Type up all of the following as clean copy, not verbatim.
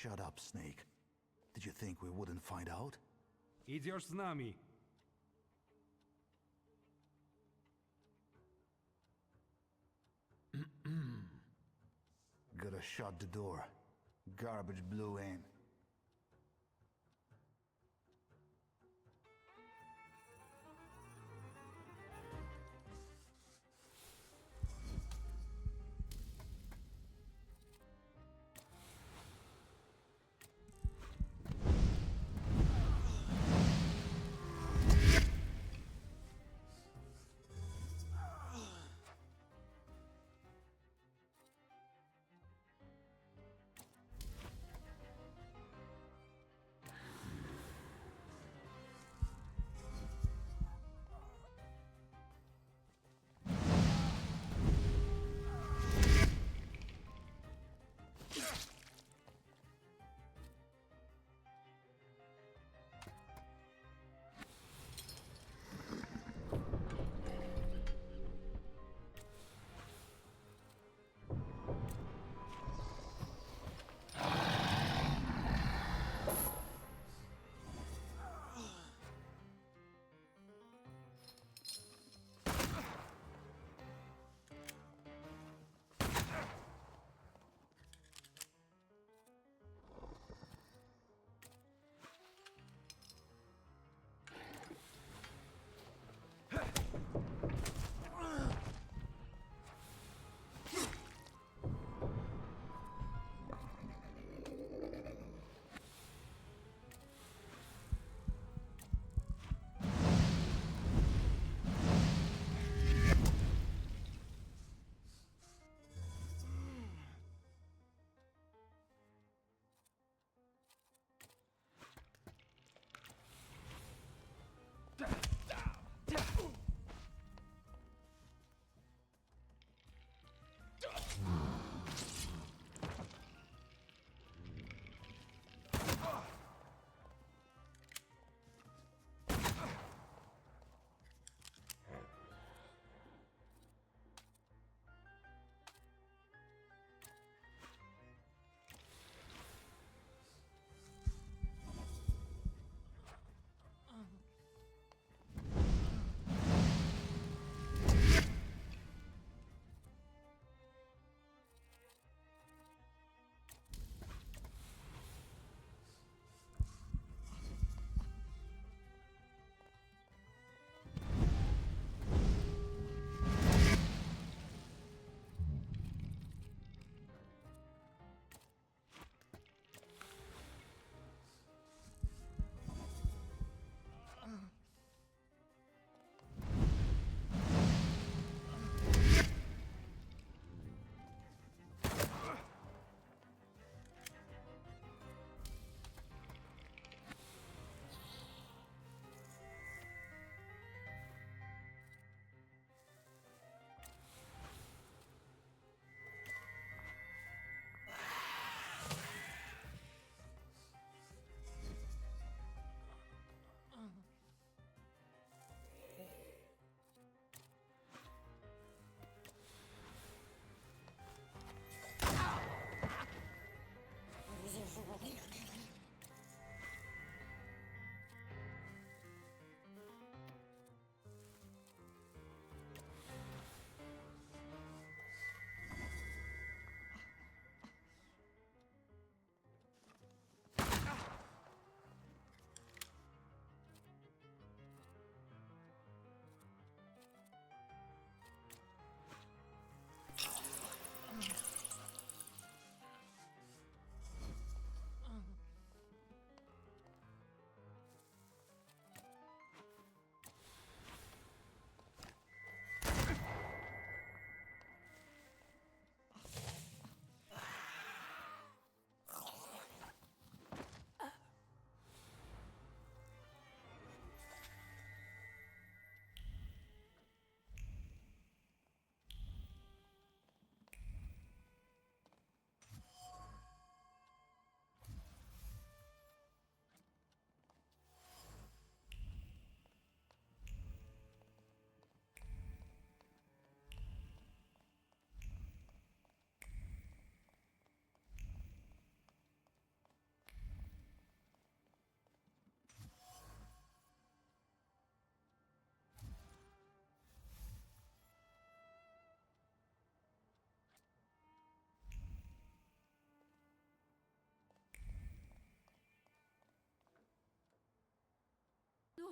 Shut up, Snake. Did you think we wouldn't find out? Idziesz z nami. Gotta shut the door. Garbage blew in.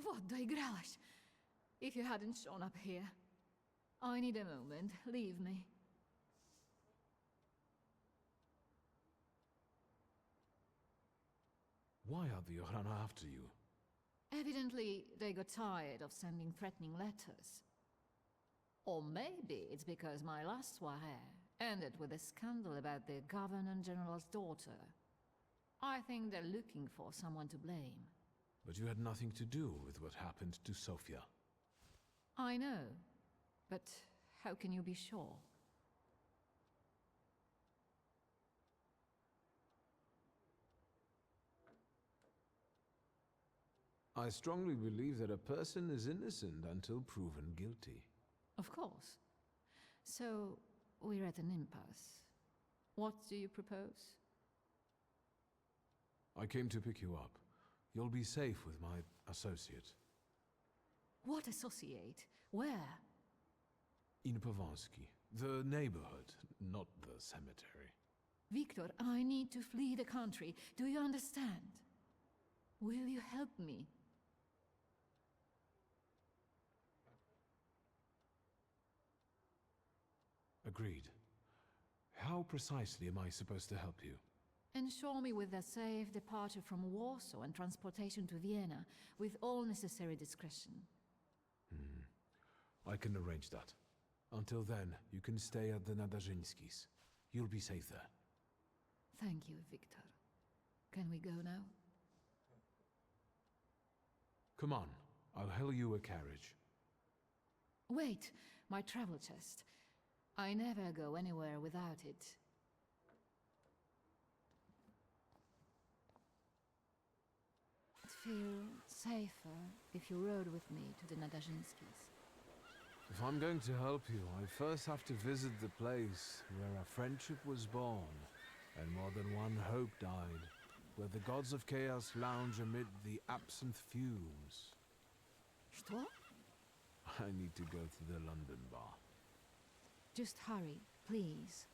What doigrałaś? If you hadn't shown up here. I need a moment. Leave me. Why are the Yohana after you? Evidently, they got tired of sending threatening letters. Or maybe it's because my last soirée ended with a scandal about the Governor-General's daughter. I think they're looking for someone to blame. But you had nothing to do with what happened to Sofia. I know, but how can you be sure? I strongly believe that a person is innocent until proven guilty. Of course. So, we're at an impasse. What do you propose? I came to pick you up. You'll be safe with my associate. What associate? Where? In Pavansky. The neighborhood, not the cemetery. Victor, I need to flee the country. Do you understand? Will you help me? Agreed. How precisely am I supposed to help you? Ensure me with a safe departure from Warsaw and transportation to Vienna, with all necessary discretion. I can arrange that. Until then, you can stay at the Nadarzyńskis. You'll be safe there. Thank you, Victor. Can we go now? Come on, I'll hail you a carriage. Wait, my travel chest. I never go anywhere without it. I'd feel safer if you rode with me to the Nadarzyńskis. If I'm going to help you, I first have to visit the place where a friendship was born, and more than one hope died, where the gods of chaos lounge amid the absinthe fumes. Что? I need to go to the London bar. Just hurry, please.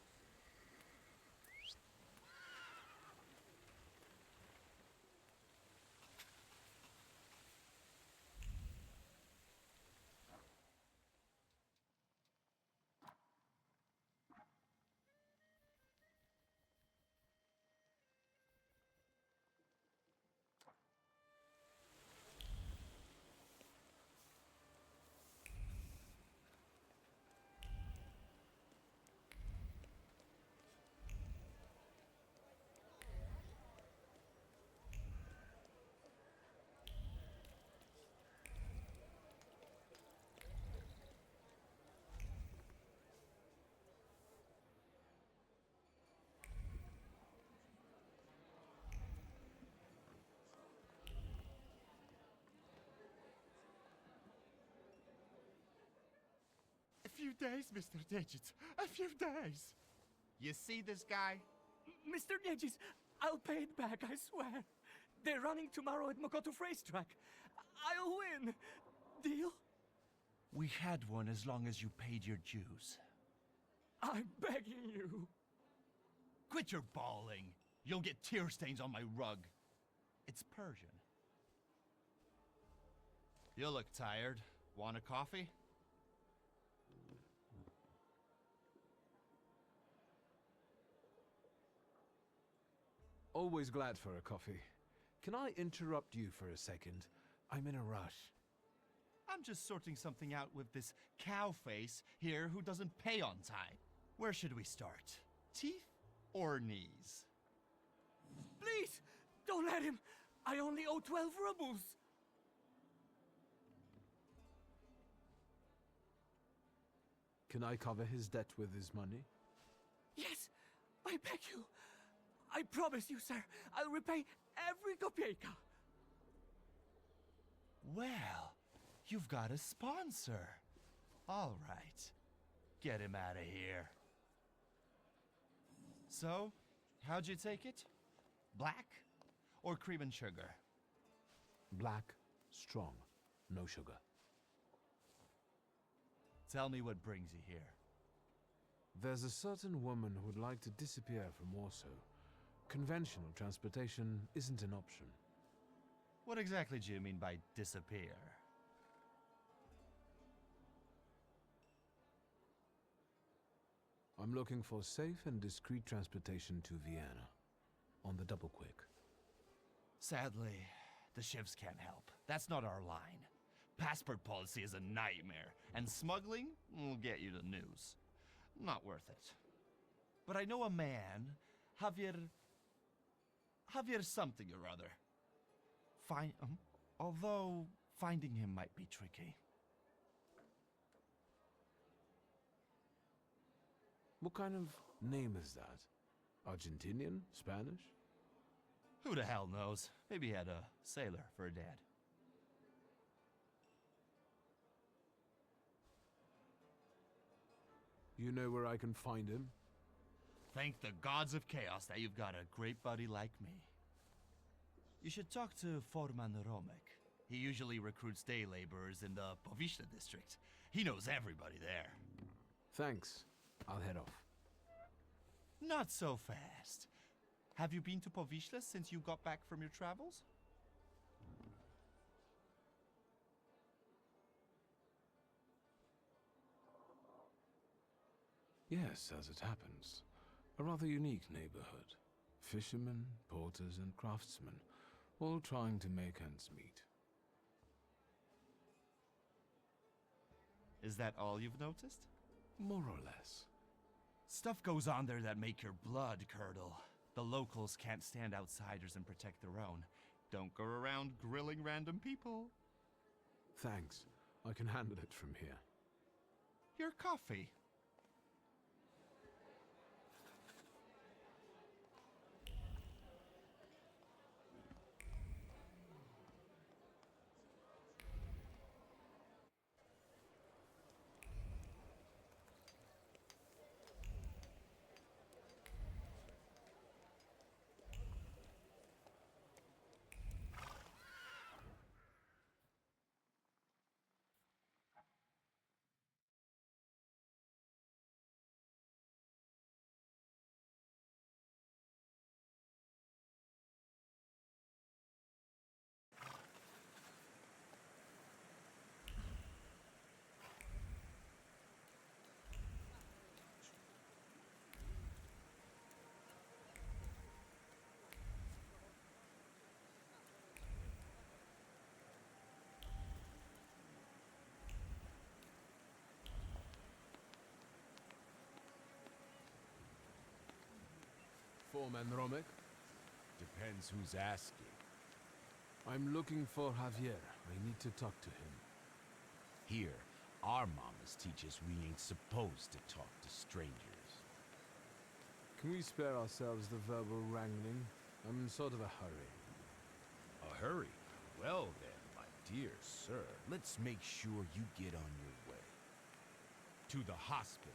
A few days, Mr. Digits. A few days. You see this guy? Mr. Nedges, I'll pay it back, I swear. They're running tomorrow at Mokotów racetrack. I'll win. Deal? We had one as long as you paid your dues. I'm begging you. Quit your bawling. You'll get tear stains on my rug. It's Persian. You look tired. Want a coffee? Always glad for a coffee. Can I interrupt you for a second? I'm in a rush. I'm just sorting something out with this cow face here who doesn't pay on time. Where should we start? Teeth or knees? Please, don't let him. I only owe 12 rubles. Can I cover his debt with his money? Yes, I beg you. I promise you, sir, I'll repay every kopieka. Well, you've got a sponsor. All right. Get him out of here. So, how'd you take it? Black or cream and sugar? Black, strong, no sugar. Tell me what brings you here. There's a certain woman who would like to disappear from Warsaw. Conventional transportation isn't an option. What exactly do you mean by disappear? I'm looking for safe and discreet transportation to Vienna. On the double quick. Sadly, the ships can't help. That's not our line. Passport policy is a nightmare, and smuggling will get you the news. Not worth it. But I know a man, Javier something or other. Although finding him might be tricky. What kind of name is that? Argentinian? Spanish? Who the hell knows? Maybe he had a sailor for a dad. You know where I can find him? Thank the gods of chaos that you've got a great buddy like me. You should talk to Forman Romek. He usually recruits day laborers in the Povishla district. He knows everybody there. Thanks. I'll head off. Not so fast. Have you been to Povishla since you got back from your travels? Yes, as it happens. A rather unique neighborhood. Fishermen, porters, and craftsmen, all trying to make ends meet. Is that all you've noticed? More or less. Stuff goes on there that make your blood curdle. The locals can't stand outsiders and protect their own. Don't go around grilling random people. Thanks. I can handle it from here. Your coffee. Foreman Romek? Depends who's asking. I'm looking for Javier. I need to talk to him. Here, our mamas teach us we ain't supposed to talk to strangers. Can we spare ourselves the verbal wrangling? I'm in sort of a hurry. A hurry? Well then, my dear sir, let's make sure you get on your way. To the hospital.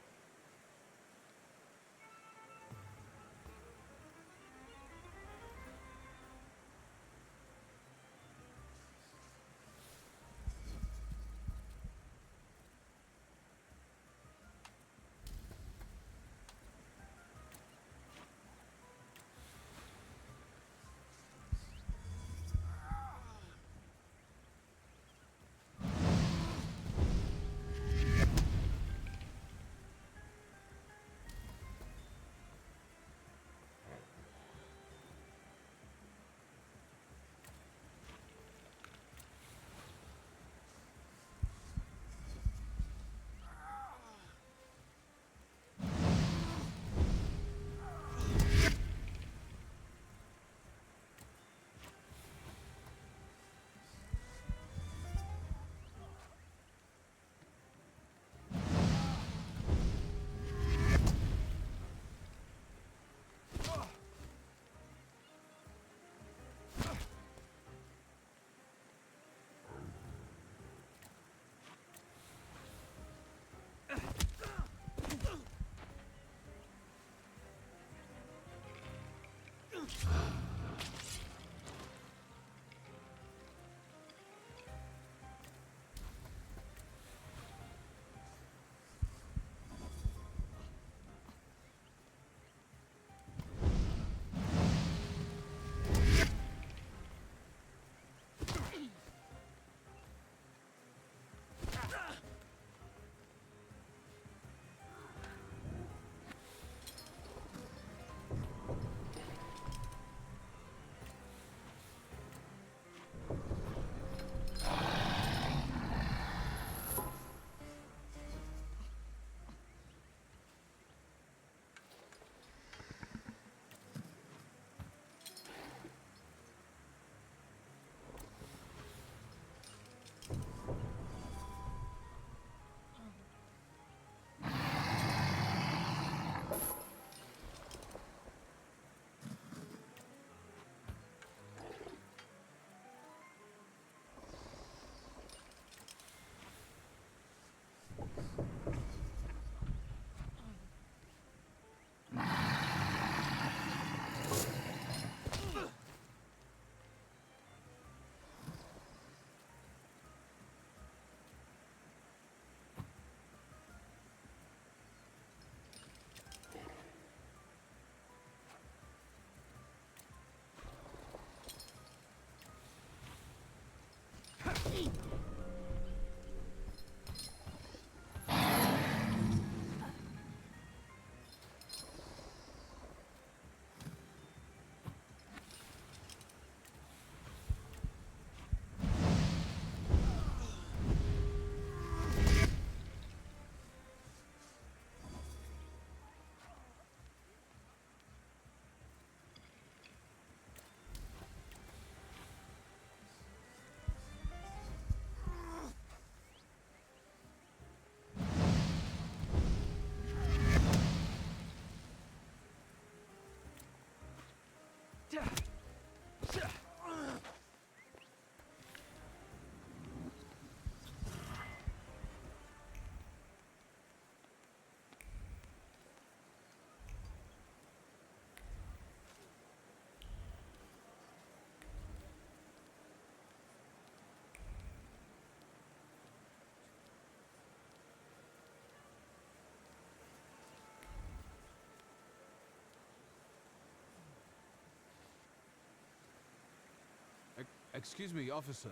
Excuse me, officer.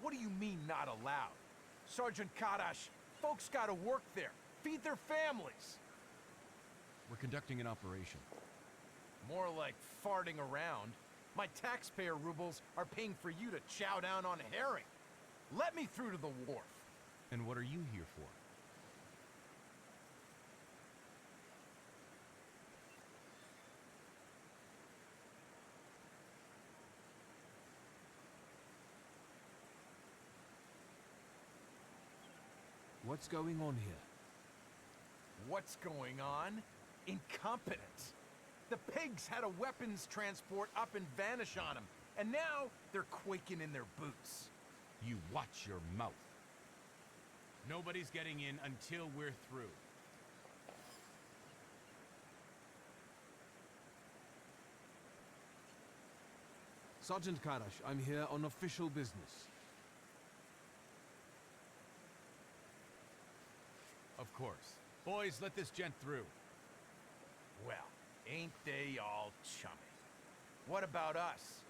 What do you mean, not allowed? Sergeant Karash, folks gotta work there, feed their families. We're conducting an operation. More like farting around. My taxpayer rubles are paying for you to chow down on herring. Let me through to the wharf. And what are you here for? What's going on here? What's going on? Incompetence. The pigs had a weapons transport up and vanish on them, and now they're quaking in their boots. You watch your mouth. Nobody's getting in until we're through. Sergeant Karash, I'm here on official business. Of course. Boys, let this gent through. Well, ain't they all chummy? What about us?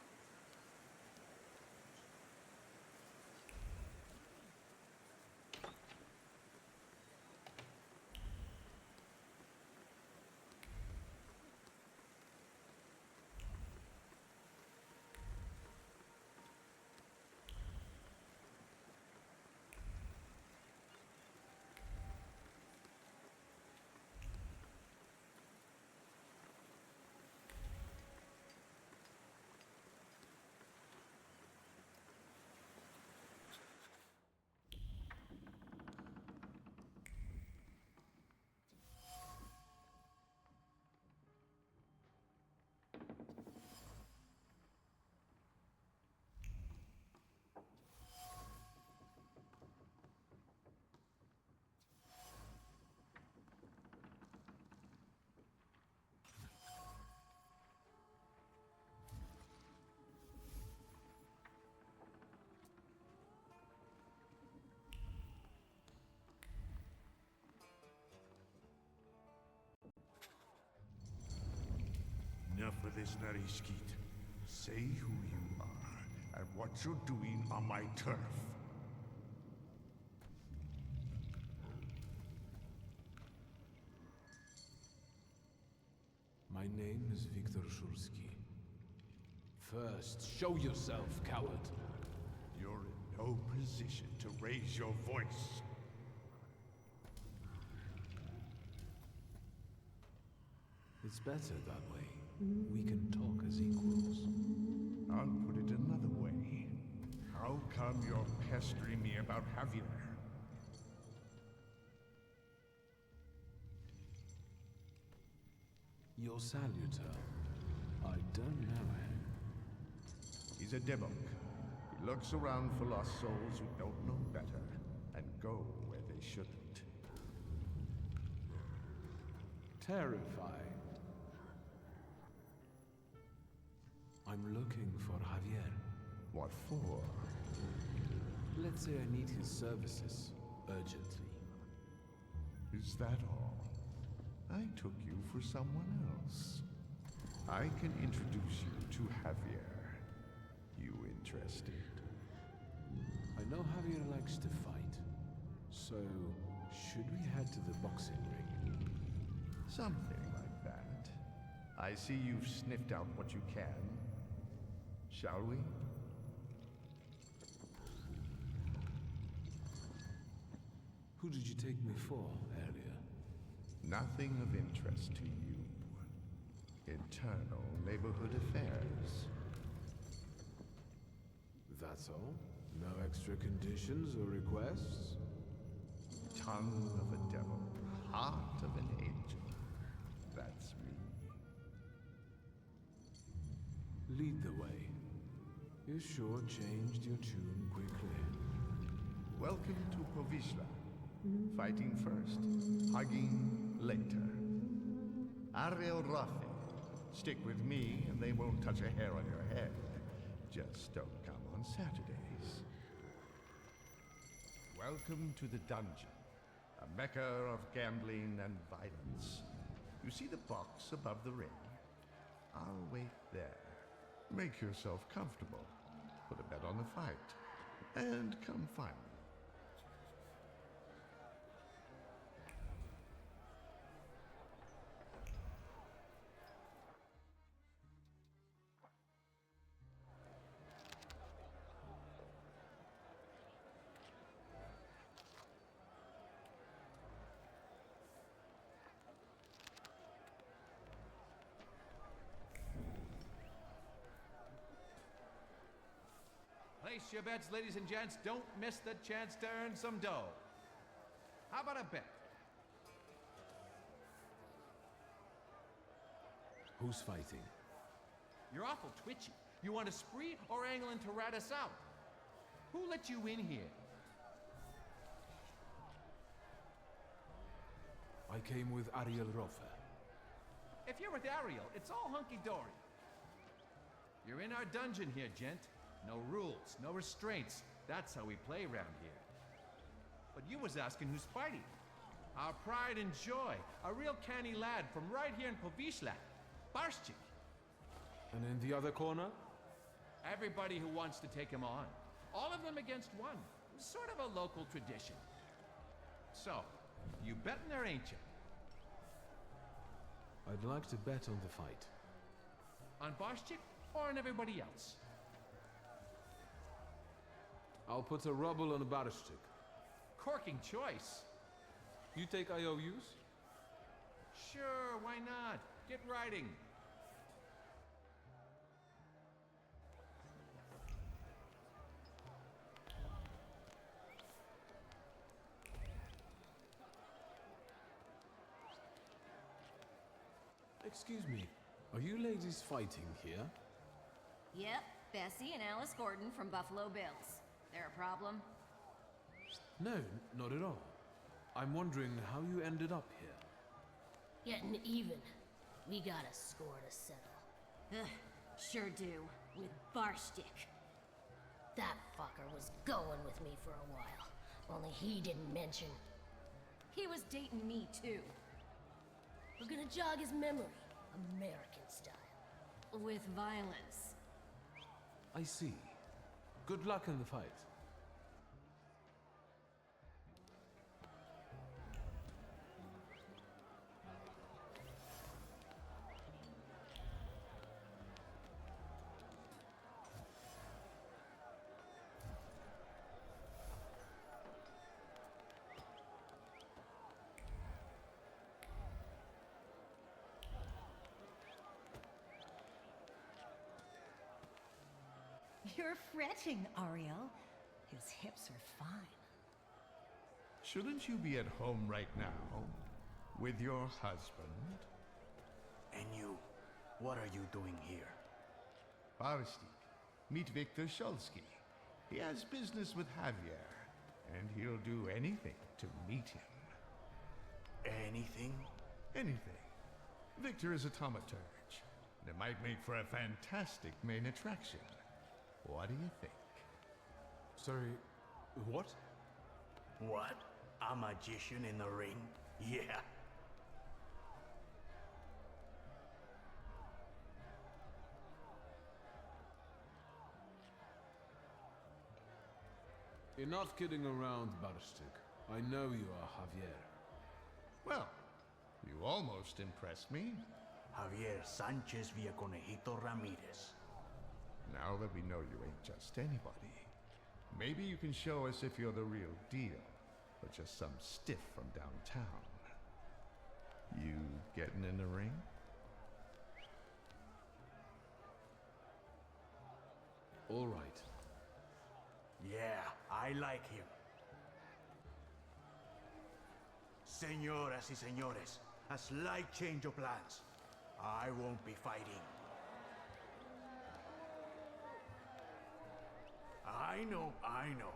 Enough of this Narishkit. Say who you are and what you're doing on my turf. My name is Viktor Shulsky. First, show yourself, coward. You're in no position to raise your voice. It's better that way. We can talk as equals. I'll put it another way. How come you're pestering me about Javier? Your saluter. I don't know him. He's a demok. He looks around for lost souls who don't know better and go where they shouldn't. Terrifying. I'm looking for Javier. What for? Let's say I need his services urgently. Is that all? I took you for someone else. I can introduce you to Javier. You interested? I know Javier likes to fight. So, should we head to the boxing ring? Something like that. I see you've sniffed out what you can. Shall we? Who did you take me for earlier? Nothing of interest to you. Internal neighborhood affairs. That's all? No extra conditions or requests? Tongue of a devil, heart of an angel. That's me. Lead the way. You sure changed your tune quickly. Welcome to Povishla. Fighting first, hugging later. Ariel Rafi. Stick with me and they won't touch a hair on your head. Just don't come on Saturdays. Welcome to the dungeon. A mecca of gambling and violence. You see the box above the ring? I'll wait there. Make yourself comfortable. put a bet on the fight. And come find me. Place your bets, ladies and gents. Don't miss the chance to earn some dough. How about a bet? Who's fighting? You're awful twitchy. You want a spree or angling to rat us out? Who let you in here? I came with Ariel Rofer. If you're with Ariel, it's all hunky-dory. You're in our dungeon here, gent. No rules, no restraints. That's how we play around here. But you was asking who's fighting. Our pride and joy. A real canny lad from right here in Povishla. Barshchik. And in the other corner? Everybody who wants to take him on. All of them against one. Sort of a local tradition. So, you betting there, ain't you? I'd like to bet on the fight. On Barshchik or on everybody else? I'll put a ruble on a Barishtik. Corking choice. You take IOUs? Sure, why not? Get writing. Excuse me, are you ladies fighting here? Yep, Bessie and Alice Gordon from Buffalo Bills. There a problem? No, not at all. I'm wondering how you ended up here. Getting even. We got a score to settle. Ugh, sure do. With Barshchik. That fucker was going with me for a while. Only he didn't mention. He was dating me, too. We're gonna jog his memory. American style. With violence. I see. Good luck in the fight. You're fretting, Ariel. His hips are fine. Shouldn't you be at home right now? With your husband? And you, what are you doing here? Barstik, meet Victor Shulsky. He has business with Javier, and he'll do anything to meet him. Anything? Anything. Victor is a Thaumaturge, and it might make for a fantastic main attraction. What do you think? Sorry, what? What? A magician in the ring? Yeah. Enough kidding around, Barshchik. I know you are Javier. Well, you almost impressed me. Javier Sanchez Villaconejito Ramirez. Now that we know you ain't just anybody, maybe you can show us if you're the real deal, or just some stiff from downtown. You getting in the ring? All right. Yeah, I like him. Señoras y señores, a slight change of plans. I won't be fighting. I know.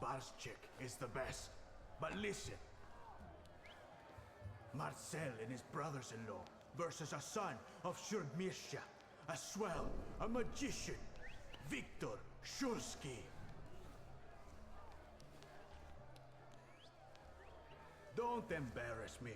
Barshchik is the best. But listen. Marcel and his brothers-in-law versus a son of Shurgmirsha, a swell, a magician, Victor Shulsky. Don't embarrass me.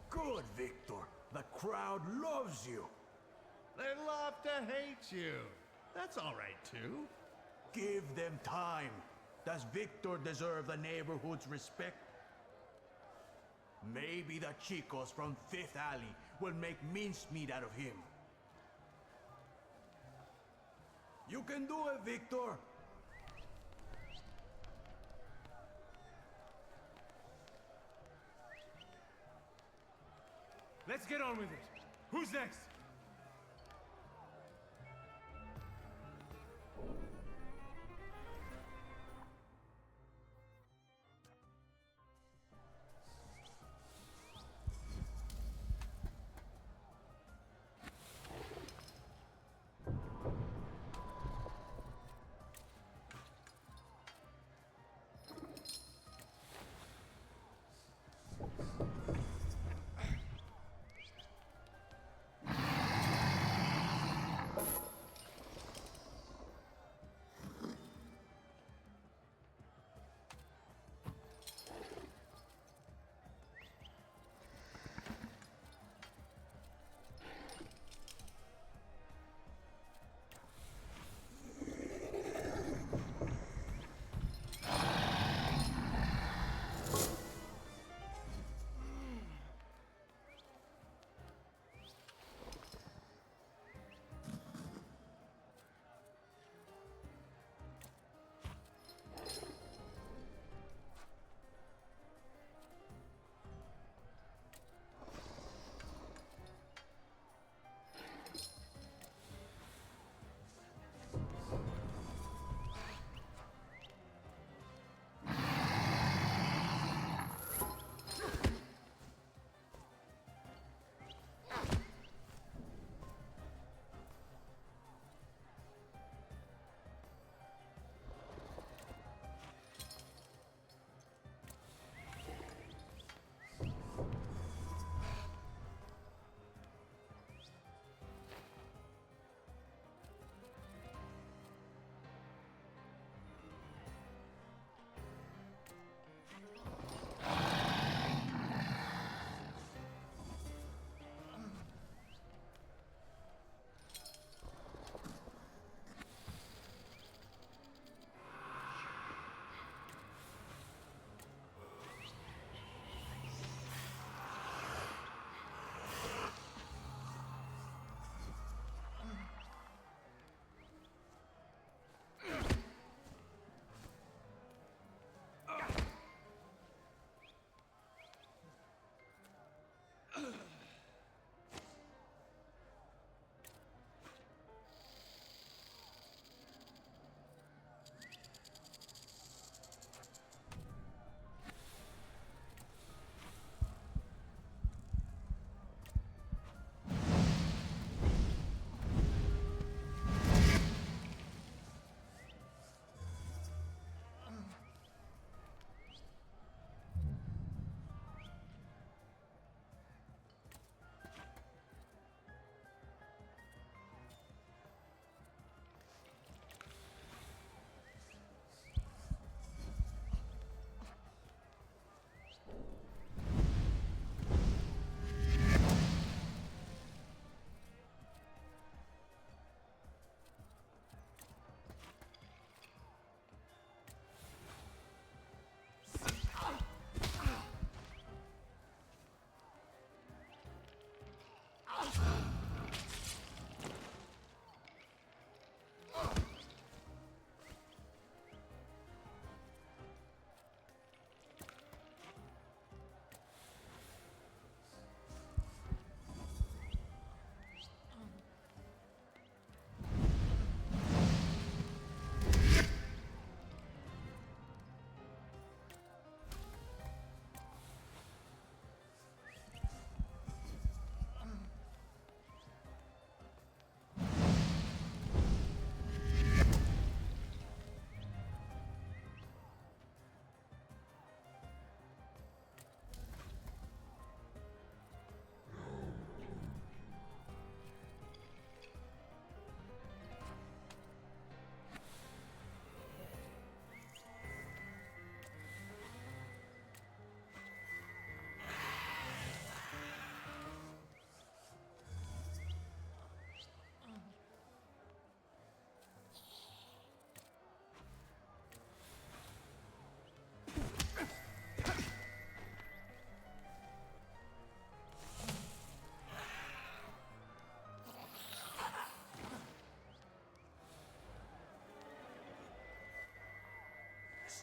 Good, Victor. The crowd loves you. They love to hate you. That's all right, too. Give them time. Does Victor deserve the neighborhood's respect? Maybe the chicos from Fifth Alley will make mincemeat out of him. You can do it, Victor. Let's get on with it. Who's next?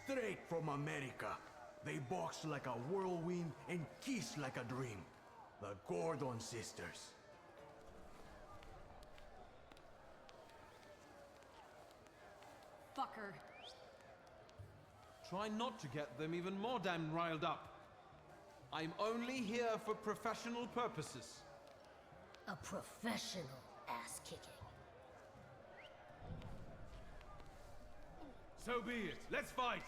straight from America. They box like a whirlwind and kiss like a dream. The Gordon sisters. Fucker. Try not to get them even more damn riled up. I'm only here for professional purposes. A professional ass-kicking. So be it. Let's fight!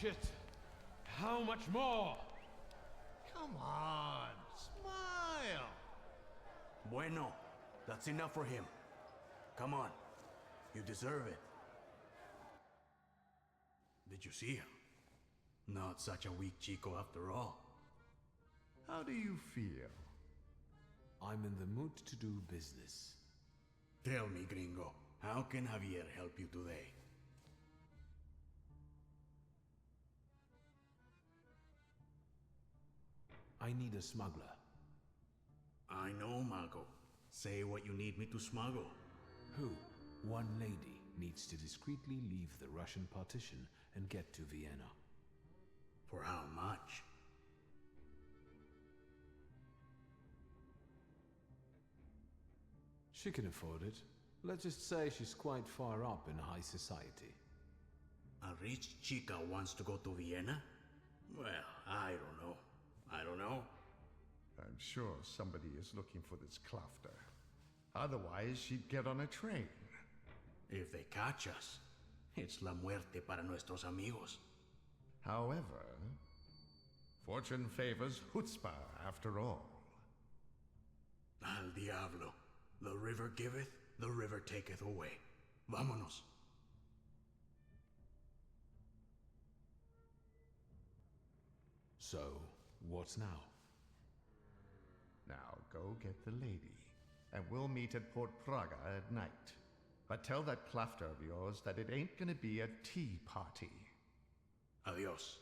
Shit! How much more? Come on, smile. Bueno, that's enough for him. Come on, you deserve it. Did you see him? Not such a weak chico after all. How do you feel? I'm in the mood to do business. Tell me, gringo, how can Javier help you today? I need a smuggler. I know, Mago. Say what you need me to smuggle. Who? One lady needs to discreetly leave the Russian partition and get to Vienna. For how much? She can afford it. Let's just say she's quite far up in high society. A rich chica wants to go to Vienna? Well, I don't know. I don't know. I'm sure somebody is looking for this Klafter. Otherwise, she'd get on a train. If they catch us, it's la muerte para nuestros amigos. However, fortune favors chutzpah after all. Al diablo. The river giveth, the river taketh away. Vámonos. So, what now? Now go get the lady, and we'll meet at Port Praga at night. But tell that clafter of yours that it ain't gonna be a tea party. Adios.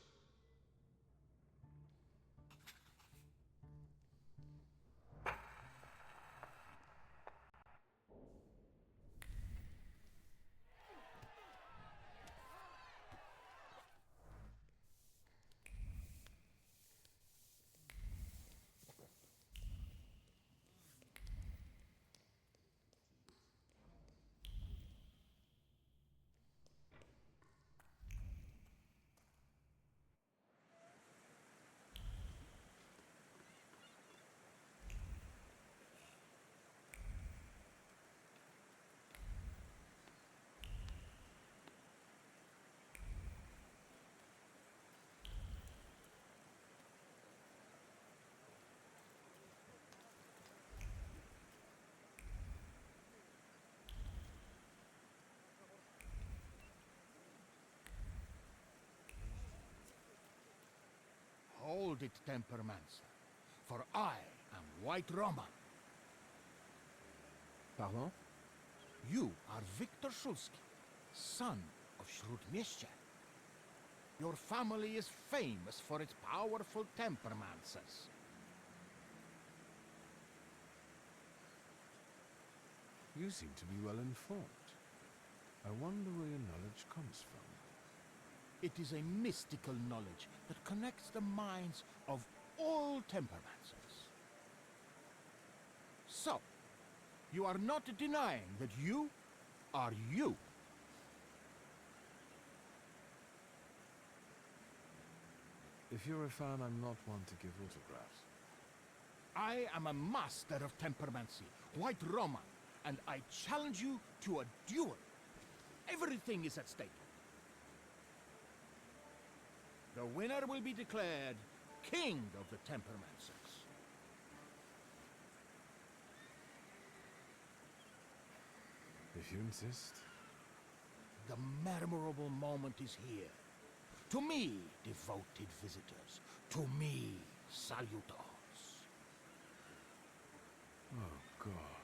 Hold it, Tempermancer, for I am White Roman. Pardon? You are Victor Shulsky, son of Shrutmiesha. Your family is famous for its powerful Tempermancers. You seem to be well informed. I wonder where your knowledge comes from. It is a mystical knowledge that connects the minds of all Tempermancers. So, you are not denying that you are you. If you're a fan, I'm not one to give autographs. I am a master of Tempermancy, White Roman, and I challenge you to a duel. Everything is at stake. The winner will be declared King of the Tempermancers. If you insist. The memorable moment is here. To me, devoted visitors. To me, salutors. Oh, God.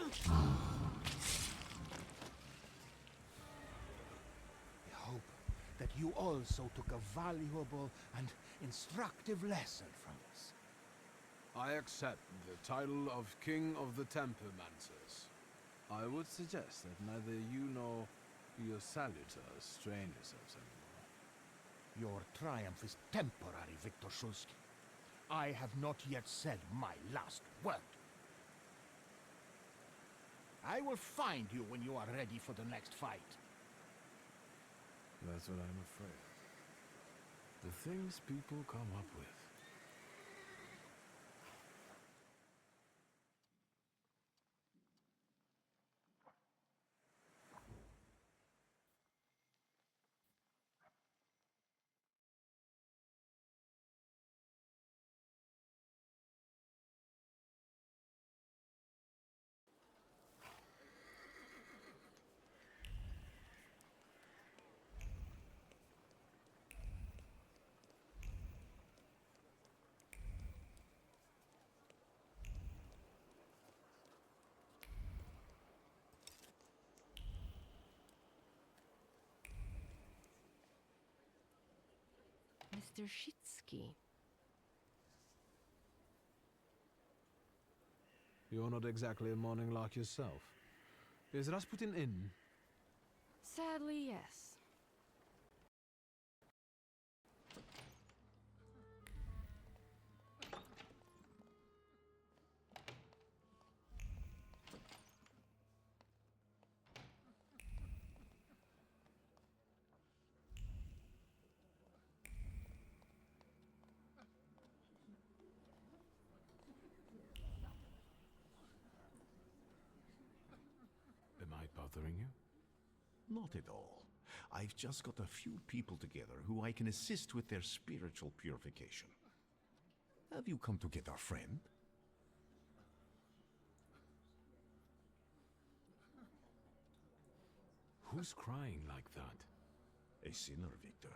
I hope that you also took a valuable and instructive lesson from us. I accept the title of King of the Tempermancers. I would suggest that neither you nor your salutors strain yourselves anymore. Your triumph is temporary, Victor Shulsky. I have not yet said my last word. I will find you when you are ready for the next fight. That's what I'm afraid of. The things people come up with. Mr. Shitsky. You're not exactly a morning lark yourself. Is Rasputin in? Sadly, yes. Am I bothering you? Not at all. I've just got a few people together who I can assist with their spiritual purification. Have you come to get our friend? Who's crying like that? A sinner, Victor.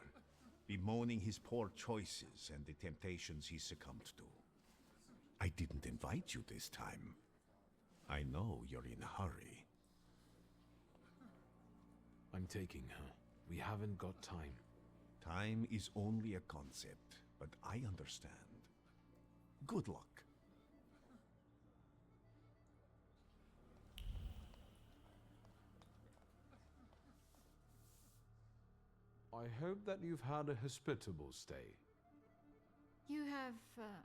Bemoaning his poor choices and the temptations he succumbed to. I didn't invite you this time. I know you're in a hurry. I'm taking her. We haven't got time. Time is only a concept, but I understand. Good luck. I hope that you've had a hospitable stay. You have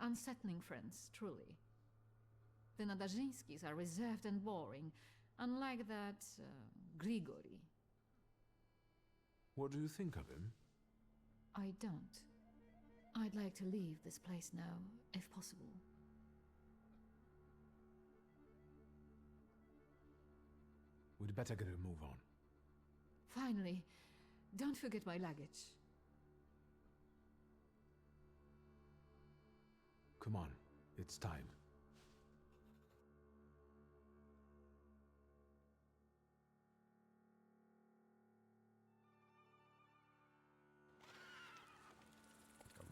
unsettling friends, truly. The Nadazhinskis are reserved and boring, unlike that Grigory. What do you think of him? I don't. I'd like to leave this place now, if possible. We'd better get a move on. Finally, don't forget my luggage. Come on, it's time.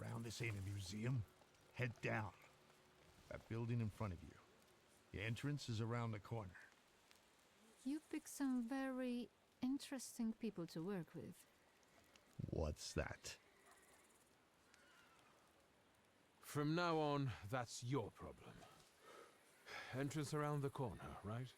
Around this ain't a museum. Head down. That building in front of you. The entrance is around the corner. You pick some very interesting people to work with. What's that? From now on, that's your problem. Entrance around the corner, right?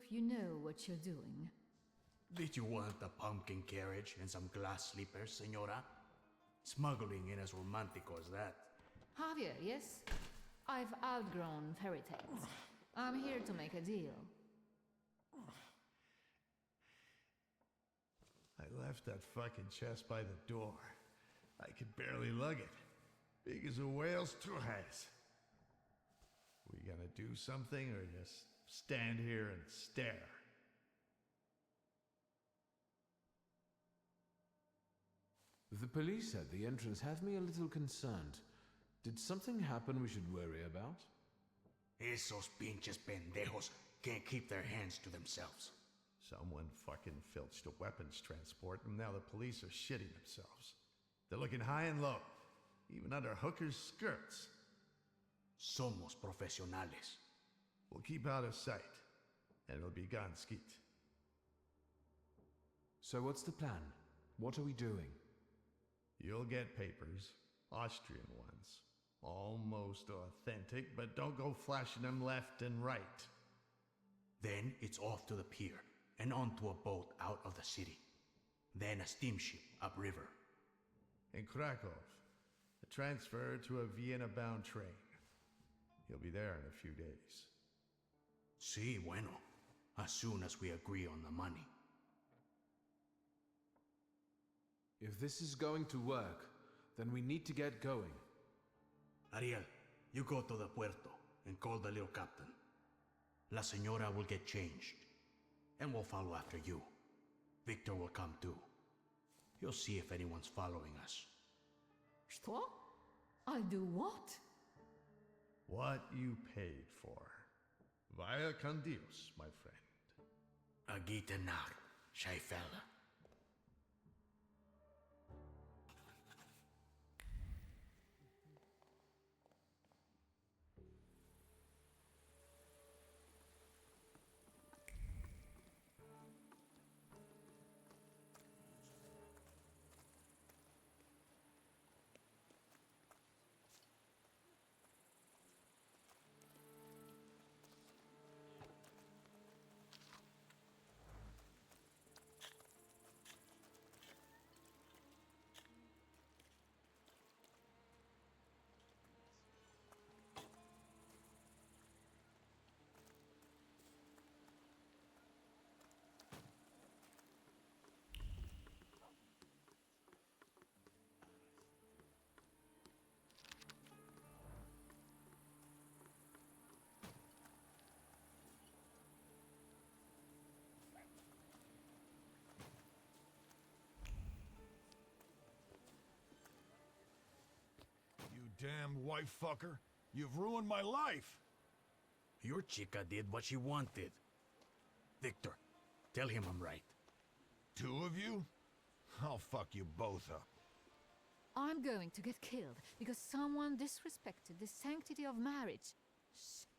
you know what you're doing. Did you want a pumpkin carriage and some glass slippers, senora? Smuggling ain't as romantico as that. Javier, yes? I've outgrown fairy tales. I'm here to make a deal. I left that fucking chest by the door. I could barely lug it. Big as a whale's trapeze. We gonna do something or just stand here and stare? The police at the entrance have me a little concerned. Did something happen we should worry about? Esos pinches pendejos can't keep their hands to themselves. Someone fucking filched a weapons transport and now the police are shitting themselves. They're looking high and low, even under hookers' skirts. Somos profesionales. We'll keep out of sight, and it'll be gone skeet. So what's the plan? What are we doing? You'll get papers, Austrian ones. Almost authentic, but don't go flashing them left and right. Then it's off to the pier and onto a boat out of the city. Then a steamship upriver. In Krakow, a transfer to a Vienna-bound train. You'll be there in a few days. Sí, bueno. As soon as we agree on the money. If this is going to work, then we need to get going. Ariel, you go to the puerto and call the little captain. La señora will get changed, and we'll follow after you. Victor will come too. He'll see if anyone's following us. Что? I'll do what? What you paid for. Vaya con Dios, my friend. A gitanar, shy fella. Damn wife fucker. You've ruined my life. Your chica did what she wanted. Victor, tell him I'm right. Two of you? I'll fuck you both up. I'm going to get killed because someone disrespected the sanctity of marriage. Shit.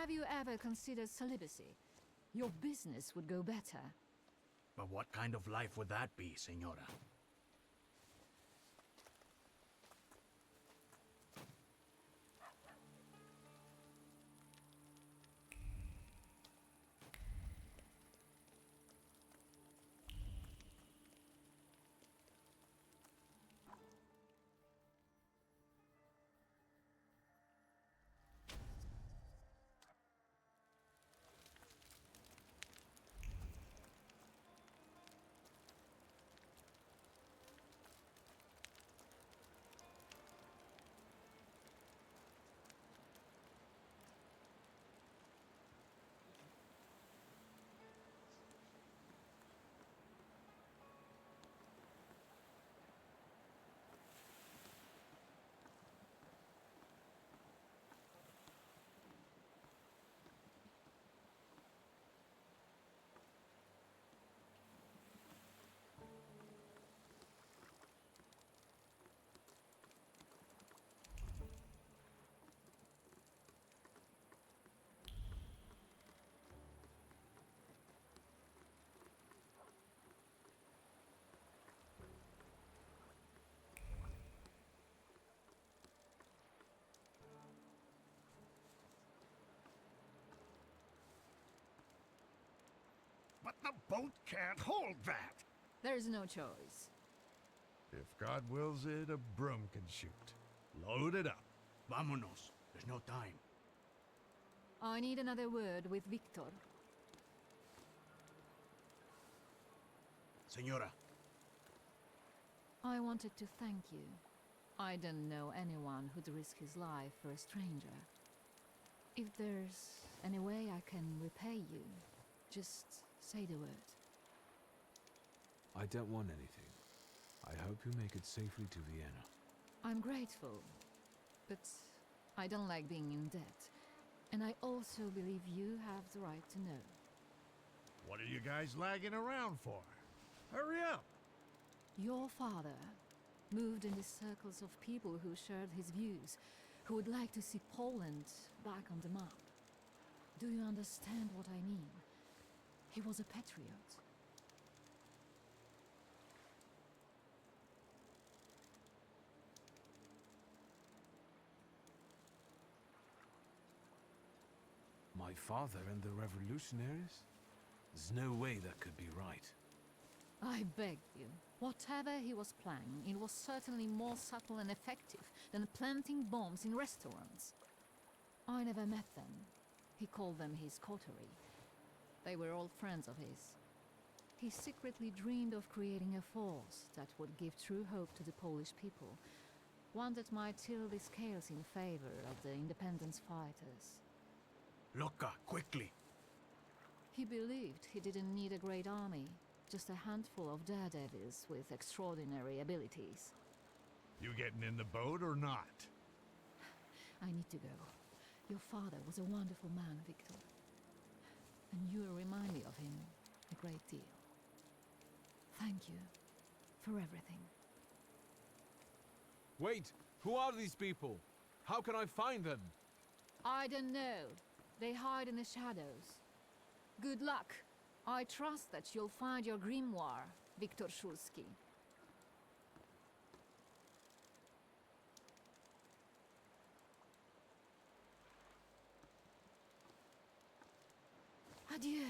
Have you ever considered celibacy? Your business would go better. But what kind of life would that be, Senora? But the boat can't hold that. There's no choice. If God wills it, a broom can shoot. Load it up. Vámonos. There's no time. I need another word with Victor. Senora. I wanted to thank you. I don't know anyone who'd risk his life for a stranger. If there's any way I can repay you, just say the word. I don't want anything. I hope you make it safely to Vienna. I'm grateful, but I don't like being in debt. And I also believe you have the right to know. What are you guys lagging around for? Hurry up! Your father moved in the circles of people who shared his views, who would like to see Poland back on the map. Do you understand what I mean? He was a patriot. My father and the revolutionaries? There's no way that could be right. I beg you. Whatever he was planning, it was certainly more subtle and effective than planting bombs in restaurants. I never met them. He called them his coterie. They were old friends of his. He secretly dreamed of creating a force that would give true hope to the Polish people, one that might tilt the scales in favor of the independence fighters. Luca, quickly! He believed he didn't need a great army, just a handful of daredevils with extraordinary abilities. You getting in the boat or not? I need to go. Your father was a wonderful man, Victor. And you remind me of him a great deal. Thank you for everything. Wait! Who are these people? How can I find them? I don't know. They hide in the shadows. Good luck. I trust that you'll find your grimoire, Victor Szulski. Adieu.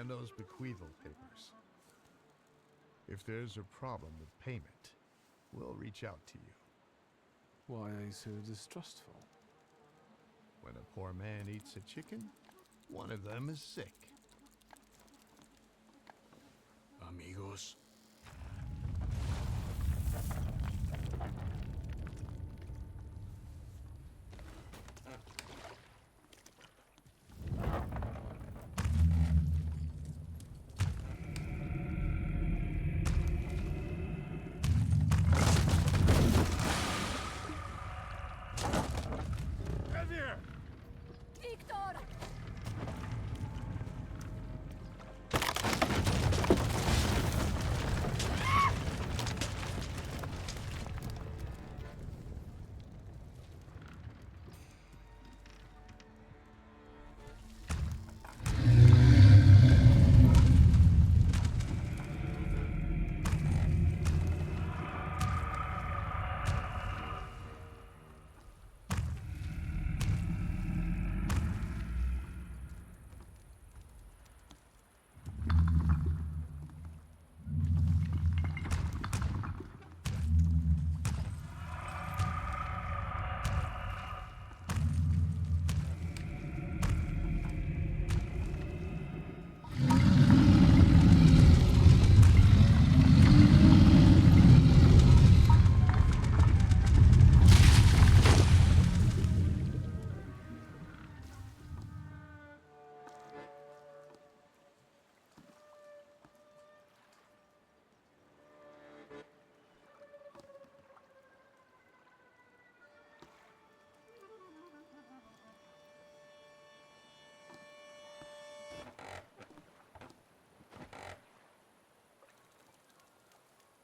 and those bequeathal papers. If there's a problem with payment, we'll reach out to you. Why are you so distrustful? When a poor man eats a chicken, one of them is sick. Amigos.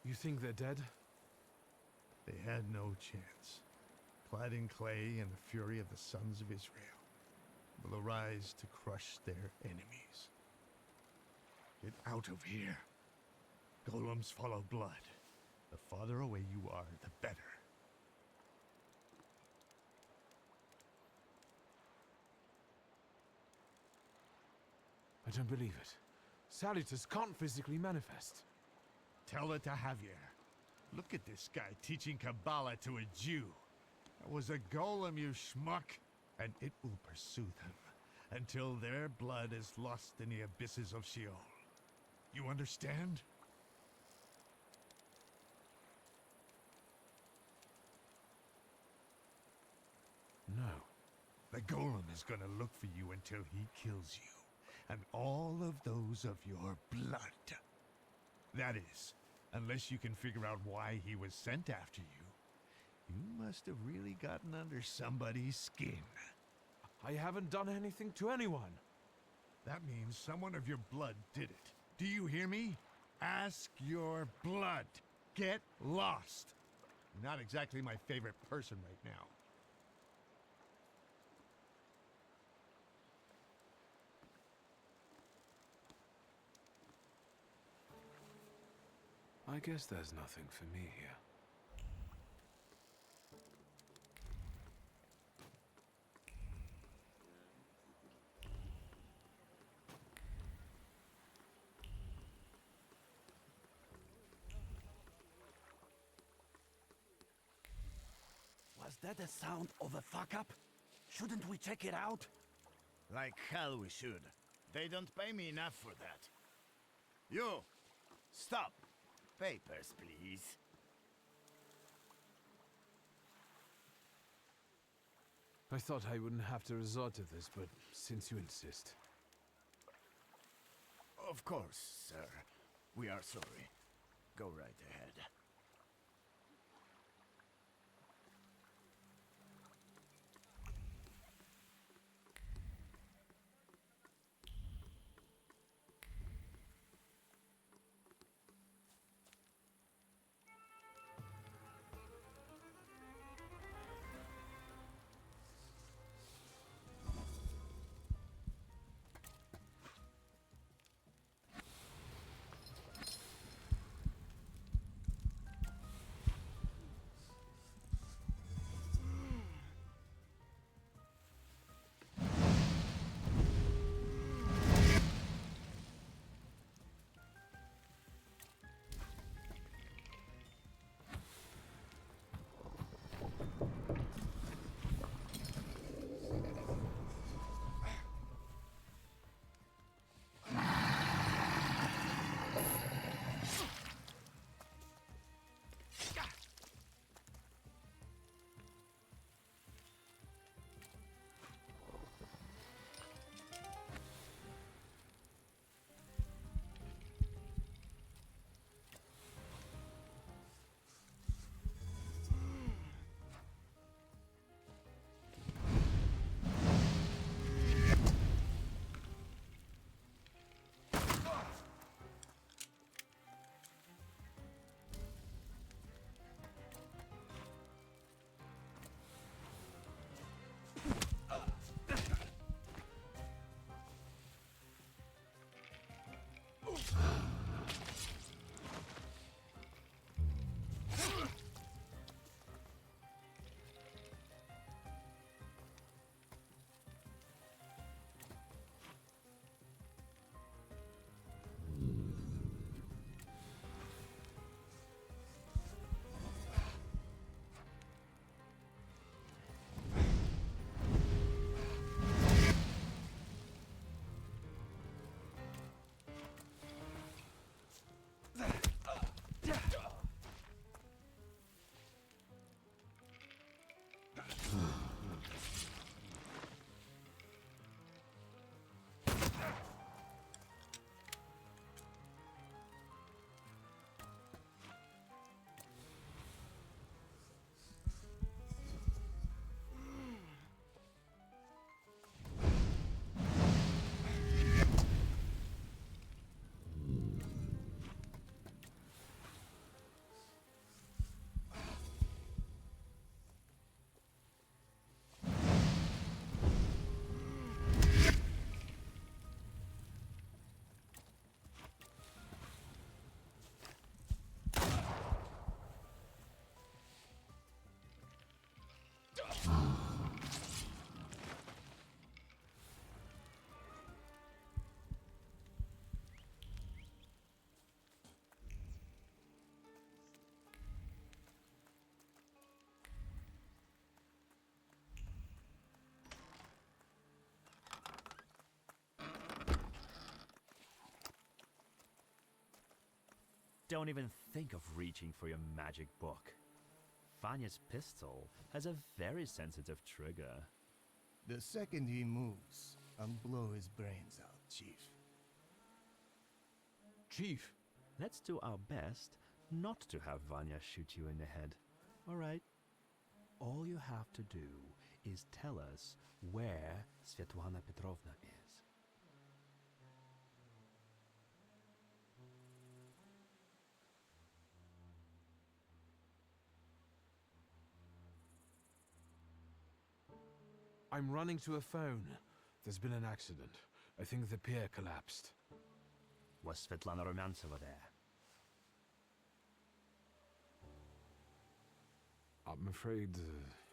You think they're dead? They had no chance. Clad in clay and the fury of the sons of Israel will arise to crush their enemies. Get out of here. Golems follow blood. The farther away you are, the better. I don't believe it. Salutus can't physically manifest. Tell it to Javier. Look at this guy teaching Kabbalah to a Jew. That was a golem, you schmuck. And it will pursue them until their blood is lost in the abysses of Sheol. You understand? No. The golem is gonna look for you until he kills you. And all of those of your blood. That is, unless you can figure out why he was sent after you. You must have really gotten under somebody's skin. I haven't done anything to anyone. That means someone of your blood did it. Do you hear me? Ask your blood. Get lost. You're not exactly my favorite person right now. I guess there's nothing for me here. Was that the sound of a fuck-up? Shouldn't we check it out? Like hell we should. They don't pay me enough for that. You! Stop! Papers, please. I thought I wouldn't have to resort to this, but since you insist. Of course, sir. We are sorry. Go right ahead. don't even think of reaching for your magic book. Vanya's pistol has a very sensitive trigger. The second he moves, I'll blow his brains out, Chief. Chief! Let's do our best not to have Vanya shoot you in the head. Alright? All you have to do is tell us where Svetlana Petrovna is. I'm running to a phone. There's been an accident. I think the pier collapsed. Was Svetlana Rumyantseva there? I'm afraid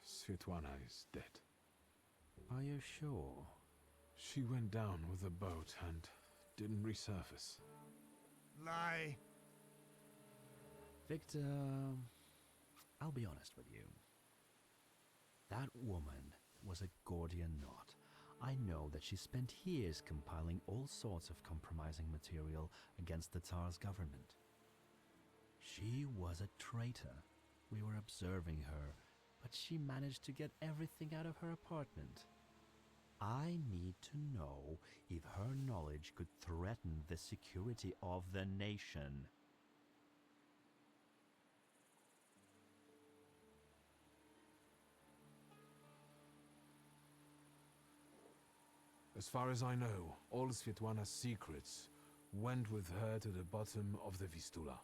Svetlana is dead. Are you sure? She went down with a boat and didn't resurface. Lie. Victor, I'll be honest with you. That woman was a Gordian knot. I know that she spent years compiling all sorts of compromising material against the Tsar's government. She was a traitor. We were observing her, but she managed to get everything out of her apartment. I need to know if her knowledge could threaten the security of the nation. As far as I know, all Svetlana's secrets went with her to the bottom of the Vistula.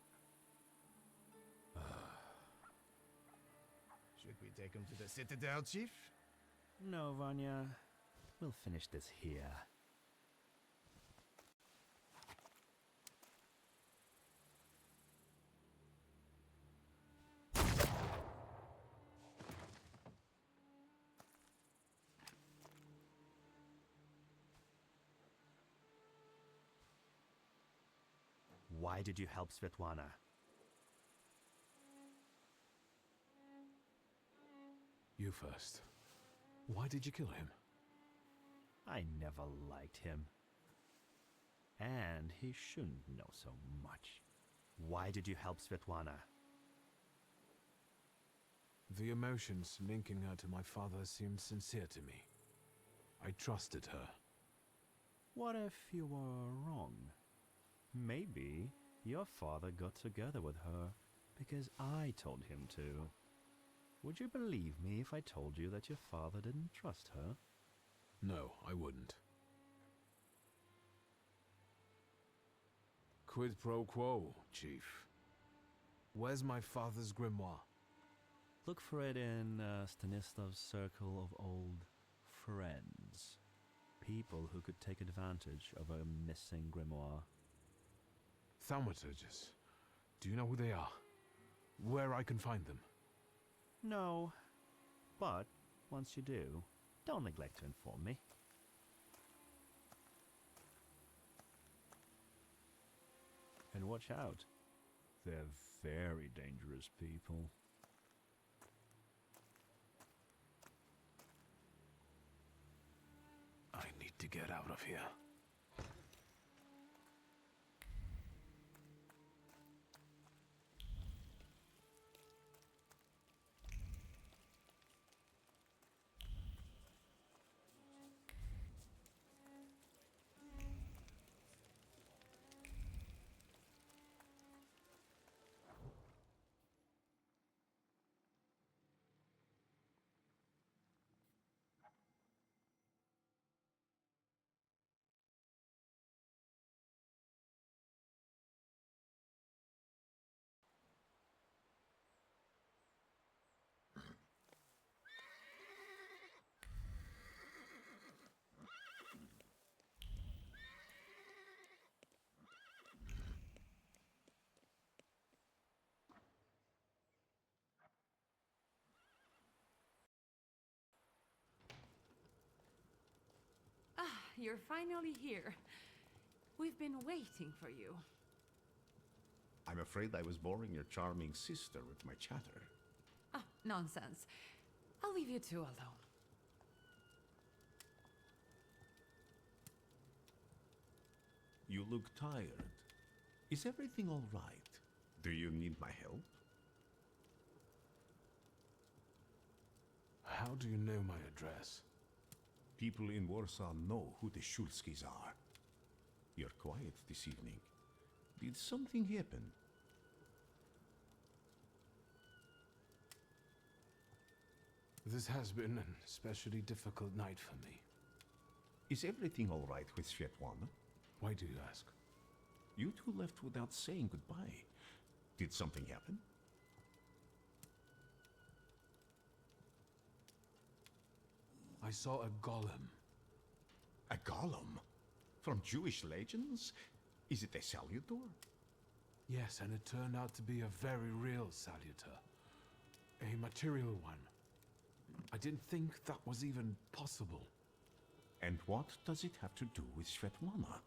Should we take him to the Citadel, Chief? No, Vanya. We'll finish this here. Why did you help Svetlana? You first. Why did you kill him? I never liked him. And he shouldn't know so much. Why did you help Svetlana? The emotions linking her to my father seemed sincere to me. I trusted her. What if you were wrong? Maybe your father got together with her because I told him to. Would you believe me if I told you that your father didn't trust her? No, I wouldn't. Quid pro quo, Chief. Where's my father's grimoire? Look for it in Stanislav's circle of old friends. People who could take advantage of a missing grimoire. Thaumaturges. Do you know who they are? Where I can find them? No, but once you do, don't neglect to inform me. And watch out. They're very dangerous people. I need to get out of here. You're finally here. We've been waiting for you. I'm afraid I was boring your charming sister with my chatter. Ah, nonsense. I'll leave you two alone. You look tired. Is everything all right? Do you need my help? How do you know my address? People in Warsaw know who the Szulskis are. You're quiet this evening. Did something happen? This has been an especially difficult night for me. Is everything all right with Svetlana? Why do you ask? You two left without saying goodbye. Did something happen? I saw a golem. A golem? From Jewish legends? Is it a salutor? Yes, and it turned out to be a very real salutor. A material one. I didn't think that was even possible. And what does it have to do with Svetlana?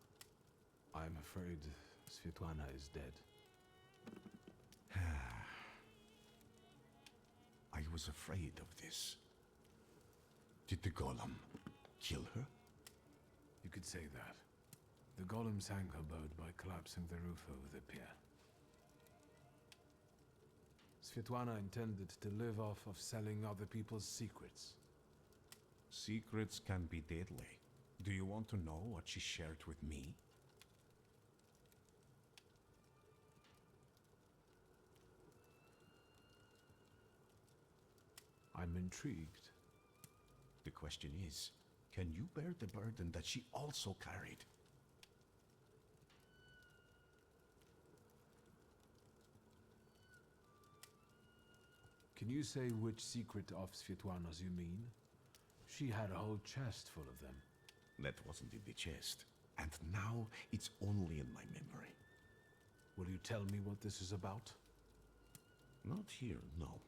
I'm afraid Svetlana is dead. I was afraid of this. Did the golem kill her? You could say that. The golem sank her boat by collapsing the roof over the pier. Svetlana intended to live off of selling other people's secrets. Secrets can be deadly. Do you want to know what she shared with me? I'm intrigued. The question is, can you bear the burden that she also carried? Can you say which secret of Svetlana's you mean? She had a whole chest full of them. That wasn't in the chest. And now it's only in my memory. Will you tell me what this is about? Not here, no.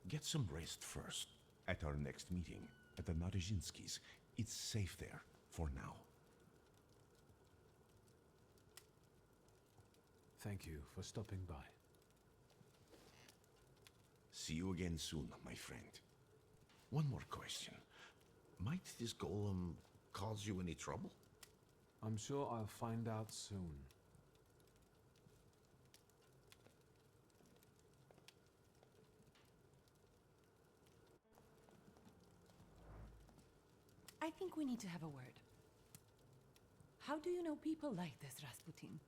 Get some rest first. At our next meeting, at the Narizhinskis. It's safe there, for now. Thank you for stopping by. See you again soon, my friend. One more question. Might this golem cause you any trouble? I'm sure I'll find out soon. I think we need to have a word. How do you know people like this, Rasputin?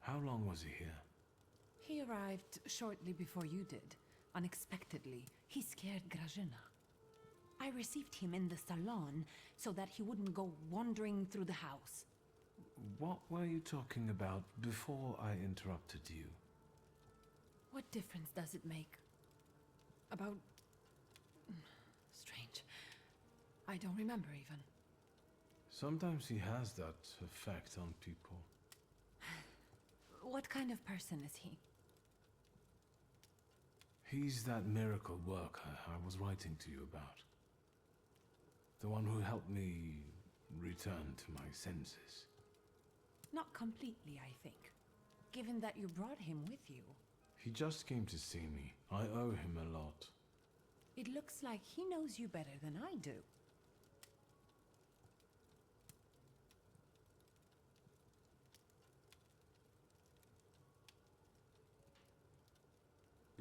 How long was he here? He arrived shortly before you did. Unexpectedly, he scared Grażyna. I received him in the salon so that he wouldn't go wandering through the house. What were you talking about before I interrupted you? What difference does it make? About... Strange. I don't remember even. Sometimes he has that effect on people. What kind of person is he? He's that miracle worker I was writing to you about. The one who helped me return to my senses. Not completely, I think. Given that you brought him with you. He just came to see me. I owe him a lot. It looks like he knows you better than I do.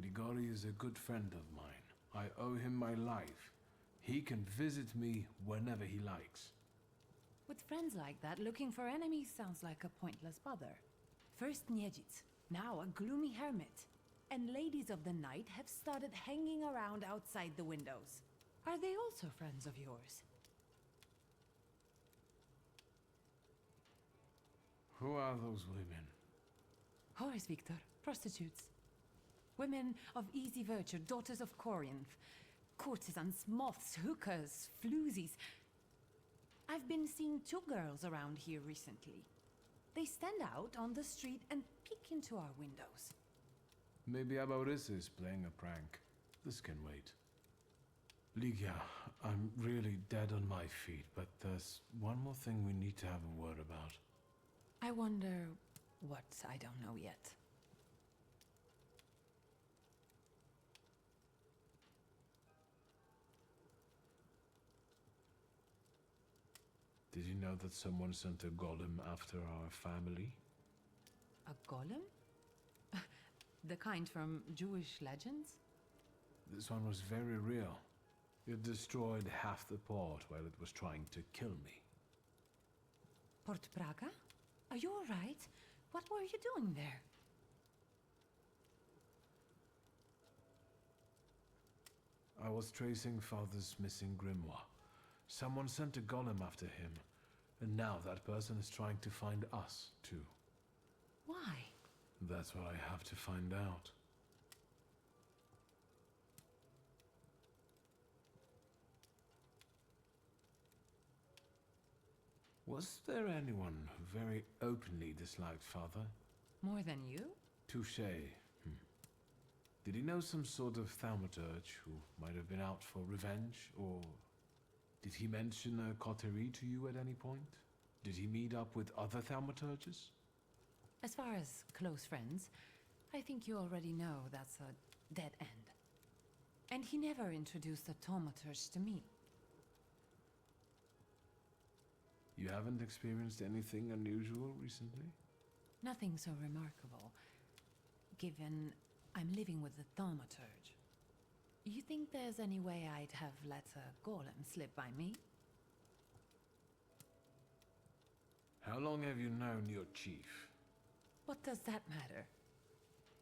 Grigori is a good friend of mine. I owe him my life. He can visit me whenever he likes. With friends like that, looking for enemies sounds like a pointless bother. First Niedzic, now a gloomy hermit. And ladies of the night have started hanging around outside the windows. Are they also friends of yours? Who are those women? Whores, Victor. Prostitutes. Women of easy virtue, daughters of Corinth. Courtesans, moths, hookers, floozies. I've been seeing 2 girls around here recently. They stand out on the street and peek into our windows. Maybe Abaurisa is playing a prank. This can wait. Ligia, I'm really dead on my feet, but there's one more thing we need to have a word about. I wonder what I don't know yet. Did Did you know that someone sent a golem after our family? A golem? The kind from Jewish legends? This one was very real. It destroyed half the port while it was trying to kill me. Port Praga? Are you all right? What were you doing there? I was tracing Father's missing grimoire. Someone sent a golem after him, and now that person is trying to find us, too. Why? That's what I have to find out. Was there anyone who very openly disliked Father? More than you? Touché. Did he know some sort of Thaumaturge who might have been out for revenge, or did he mention a coterie to you at any point? Did he meet up with other Thaumaturges? As far as close friends, I think you already know that's a dead end. And he never introduced a Thaumaturge to me. You haven't experienced anything unusual recently? Nothing so remarkable, given I'm living with the Thaumaturge. You think there's any way I'd have let a golem slip by me? How long have you known your chief? What does that matter?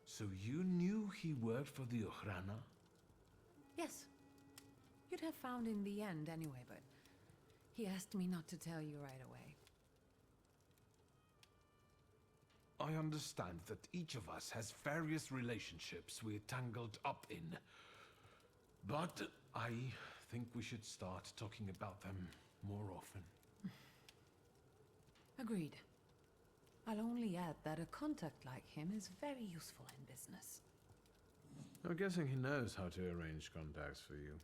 So you knew he worked for the Ochrana? Yes. You'd have found in the end anyway, but he asked me not to tell you right away. I understand that each of us has various relationships we're tangled up in. But I think we should start talking about them more often. Agreed. I'll only add that a contact like him is very useful in business. I'm guessing he knows how to arrange contacts for you.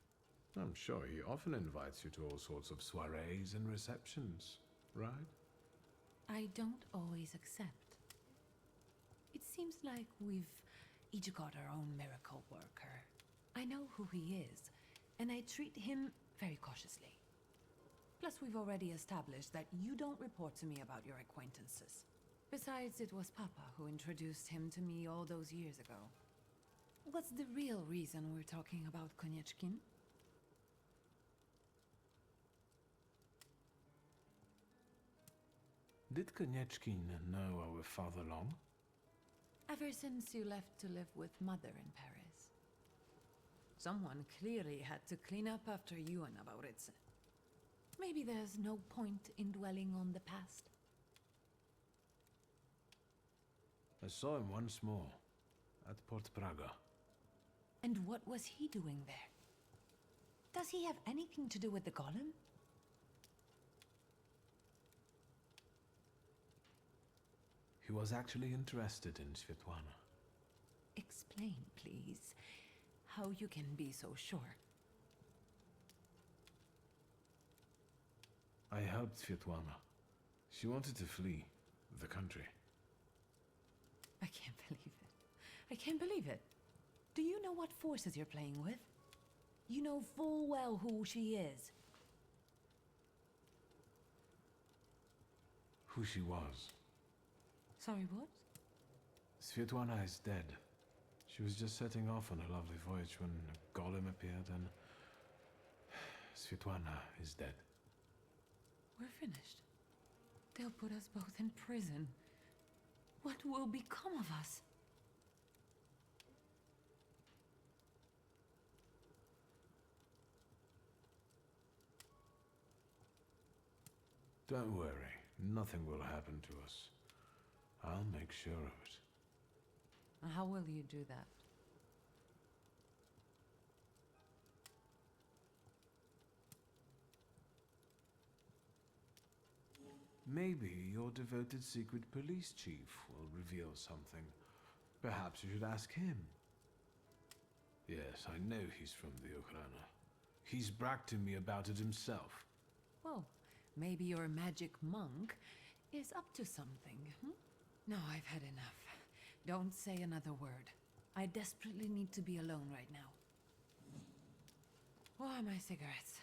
I'm sure he often invites you to all sorts of soirees and receptions, right? I don't always accept. It seems like we've each got our own miracle worker. I know who he is, and I treat him very cautiously. Plus, we've already established that you don't report to me about your acquaintances. Besides, it was Papa who introduced him to me all those years ago. What's the real reason we're talking about Konieczkin? Did Konieczkin know our father long? Ever since you left to live with Mother in Paris. Someone clearly had to clean up after you and Aurice. Maybe there's no point in dwelling on the past. I saw him once more, at Port Praga. And what was he doing there? Does he have anything to do with the Golem? He was actually interested in Svetlana. Explain, please, how you can be so sure. I helped Svetlana. She wanted to flee the country. I can't believe it. I can't believe it. Do you know what forces you're playing with? You know full well who she is. Who she was. Sorry, what? Svetlana is dead. She was just setting off on a lovely voyage when a golem appeared and... Svetlana is dead. We're finished. They'll put us both in prison. What will become of us? Don't worry. Nothing will happen to us. I'll make sure of it. How will you do that? Maybe your devoted secret police chief will reveal something. Perhaps you should ask him. Yes, I know he's from the Ochrana. He's bragged to me about it himself. Well, maybe your magic monk is up to something, No, I've had enough. Don't say another word. I desperately need to be alone right now. Oh, my cigarettes.